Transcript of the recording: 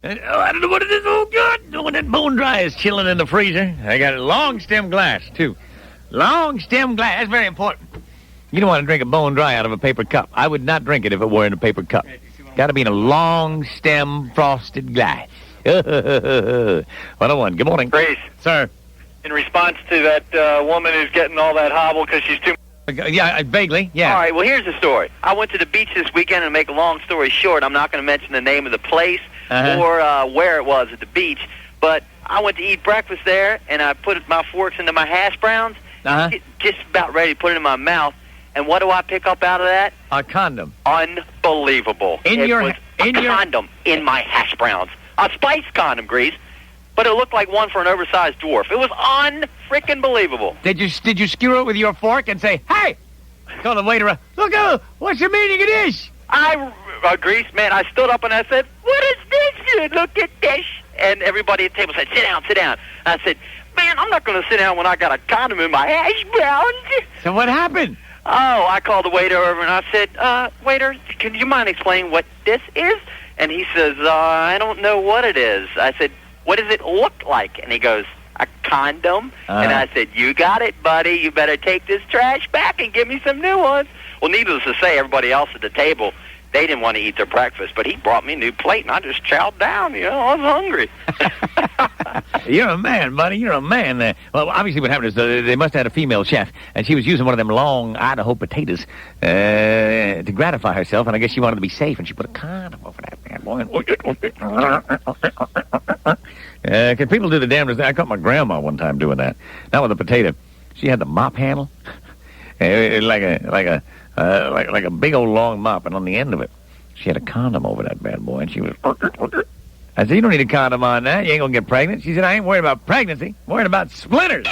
I don't know what it is. Oh, good. When that bone dry is chilling in the freezer. I got a long stem glass, too. Long stem glass. That's very important. You don't want to drink a bone dry out of a paper cup. I would not drink it if it were in a paper cup. Got to be in a long stem frosted glass. 101. Good morning. Grace. Sir. In response to that woman who's getting all that hobble because she's too... Yeah, vaguely, yeah. All right, well, here's the story. I went to the beach this weekend, and to make a long story short, I'm not going to mention the name of the place or where it was at the beach, but I went to eat breakfast there, and I put my forks into my hash browns, just about ready to put it in my mouth, and what do I pick up out of that? A condom. Unbelievable. It was a condom in my hash browns. A spice condom, Grease. But it looked like one for an oversized dwarf. It was un-freaking believable. Did you skewer it with your fork and say, hey, call the waiter, look out, what's the meaning of this? Grease, man, I stood up and I said, what is this? Look at this. And everybody at the table said, sit down, sit down. I said, man, I'm not going to sit down when I got a condom in my hash browns. So what happened? Oh, I called the waiter over and I said, waiter, can you mind explaining what this is? And he says, I don't know what it is. I said, what does it look like? And he goes, a condom? And I said, you got it, buddy. You better take this trash back and give me some new ones. Well, needless to say, everybody else at the table, they didn't want to eat their breakfast, but he brought me a new plate, and I just chowed down. You know, I was hungry. You're a man, buddy. You're a man. Well, obviously what happened is they must have had a female chef, and she was using one of them long Idaho potatoes to gratify herself, and I guess she wanted to be safe, and she put a condom over that bad boy. Can people do the damnedest? I caught my grandma one time doing that. Not with a potato. She had the mop handle, like a big old long mop, and on the end of it, she had a condom over that bad boy, and she was... I said, you don't need a condom on that. You ain't gonna get pregnant. She said, I ain't worried about pregnancy. I'm worried about splinters.